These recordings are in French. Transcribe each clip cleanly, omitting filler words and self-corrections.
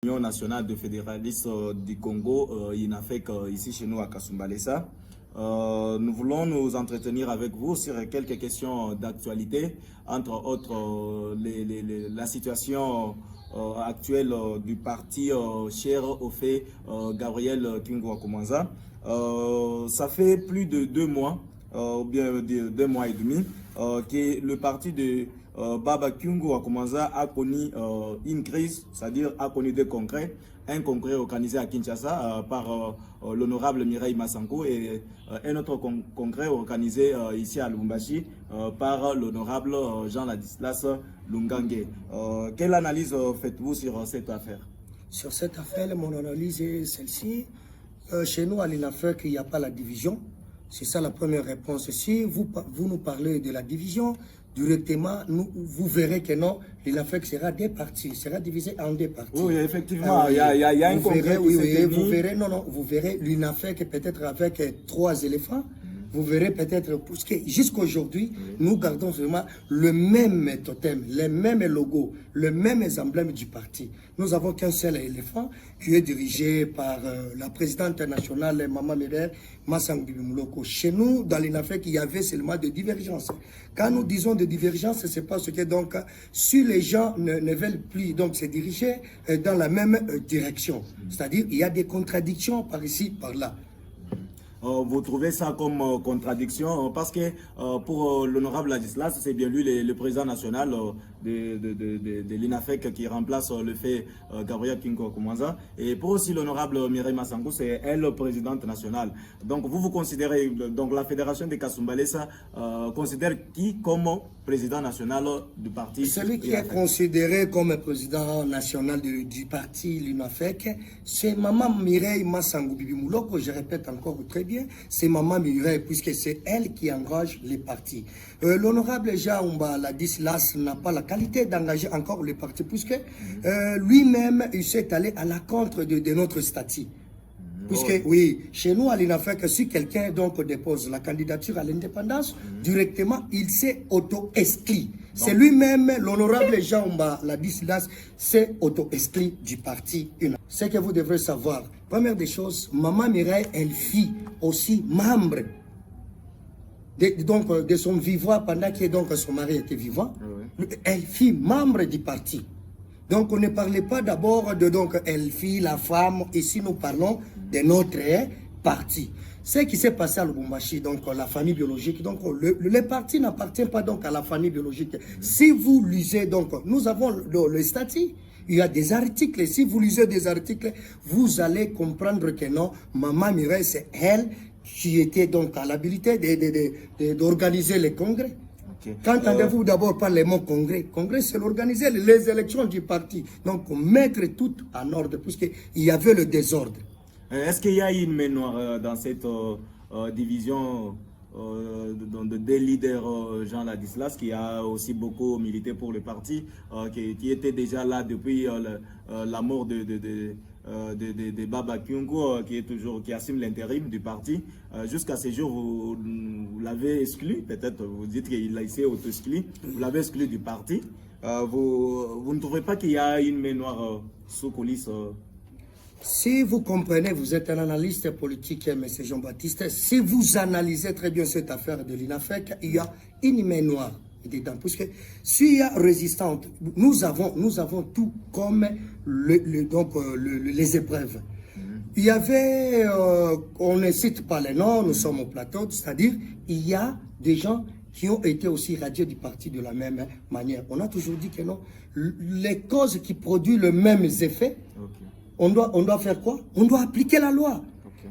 L'Union nationale de fédéralistes du Congo, INAFEC, ici chez nous à Kasumbalesa. Nous voulons nous entretenir avec vous sur quelques questions d'actualité, entre autres la situation actuelle du parti cher au fait Gabriel Kingouakoumwanza. Ça fait plus de 2 mois, ou bien 2 mois et demi, que le parti de Baba Kingouakoumwanza a connu une crise, c'est-à-dire a connu des congrès. Un congrès organisé à Kinshasa par l'honorable Mireille Massango et un autre congrès organisé ici à Lubumbashi par l'honorable Jean Ladislas Lungange. Quelle analyse faites-vous sur cette affaire? Sur cette affaire, mon analyse est celle-ci. Chez nous, à l'INAFEC, il n'y a pas la division. C'est ça la première réponse. Si vous nous parlez de la division, directement, vous verrez que non, l'INAFEC sera des partis, sera divisé en des partis. Oui, effectivement, il y a un congrès qui s'est tenu. Vous verrez, vous verrez l'INAFEC peut-être avec 3 éléphants. Vous verrez peut-être, parce que jusqu'à aujourd'hui, nous gardons vraiment le même totem, les mêmes logos, le même emblème du parti. Nous avons qu'un seul éléphant qui est dirigé par la présidente nationale, Maman Mireille Massango. Chez nous, dans l'INAFEC, il y avait seulement des divergences. Quand nous disons de divergences, c'est parce que donc, si les gens ne veulent plus donc, se diriger dans la même direction, c'est-à-dire il y a des contradictions par ici, par là. Vous trouvez ça comme contradiction parce que pour l'honorable Ladislas, c'est bien lui le président national de l'INAFEC qui remplace le fait Gabriel Kingouakoumwanza, et pour aussi l'honorable Mireille Massango, c'est elle présidente nationale. Donc vous considérez, donc la fédération de Kasumbalesa considère qui comme président national du parti? Celui qui est considéré comme président national du parti l'INAFEC, c'est Maman Mireille Massango Bibimouloko, je répète encore très bien, c'est Maman Mireille, puisque c'est elle qui engage les partis. L'honorable Jean Ladislas n'a pas la qualité d'engager encore les partis, puisque lui-même, il s'est allé à la contre de notre statut. Puisque, oui, chez nous, à l'INAFEC, si quelqu'un donc dépose la candidature à l'indépendance, directement, il s'est auto-exclu. C'est lui-même, l'honorable Jean Ladislas, s'est auto-exclu du parti. Ce que vous devrez savoir, première des choses, Maman Mireille, elle fit aussi membre de son vivant pendant que donc, son mari était vivant. Elle fit membre du parti. Donc, on ne parlait pas d'abord de donc, elle fit la femme. Ici, nous parlons de notre parti. Ce qui s'est passé à Lubumbashi, donc la famille biologique, donc le parti n'appartient pas donc à la famille biologique. Si vous lisez, donc, nous avons le statut. Il y a des articles. Si vous lisez des articles, vous allez comprendre que non, Maman Mireille, c'est elle qui était donc à l'habilité d'organiser les congrès. Qu'entendez-vous d'abord par le mot congrès? Congrès, c'est l'organiser les élections du parti. Donc, mettre tout en ordre, puisqu'il y avait le désordre. Est-ce qu'il y a une main noire dans cette division des leaders Jean Ladislas, qui a aussi beaucoup milité pour le parti, qui était déjà là depuis la mort de Baba Kyungu, qui assume l'intérim du parti. Jusqu'à ce jour, vous l'avez exclu, peut-être vous dites qu'il s'est auto-exclu, vous l'avez exclu du parti. Vous ne trouvez pas qu'il y a une main noire sous coulisses? Si vous comprenez, vous êtes un analyste politique, M. Jean-Baptiste, si vous analysez très bien cette affaire de l'INAFEC, il y a une main noire dedans. Puisque s'il y a résistante, nous avons tout comme les épreuves. Il y avait, on ne cite pas les noms, nous sommes au plateau, c'est-à-dire il y a des gens qui ont été aussi radiés du parti de la même manière. On a toujours dit que non, les causes qui produisent les mêmes effets, on doit faire quoi? On doit appliquer la loi.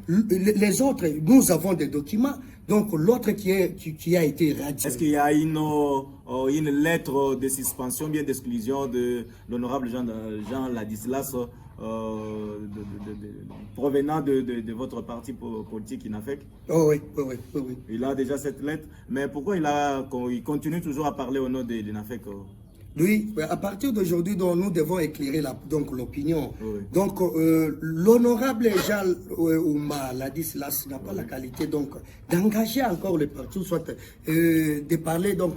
Les autres, nous avons des documents. Donc l'autre qui a été radié. Est-ce qu'il y a une lettre de suspension, bien d'exclusion de l'honorable Jean Ladislas provenant de votre parti politique INAFEC? Oh, oui. Il a déjà cette lettre. Mais pourquoi il continue toujours à parler au nom de l'INAFEC? Oui, à partir d'aujourd'hui, nous devons éclairer l'opinion. Donc, l'honorable Jean Ladislas n'a pas la qualité d'engager encore le parti, soit de parler donc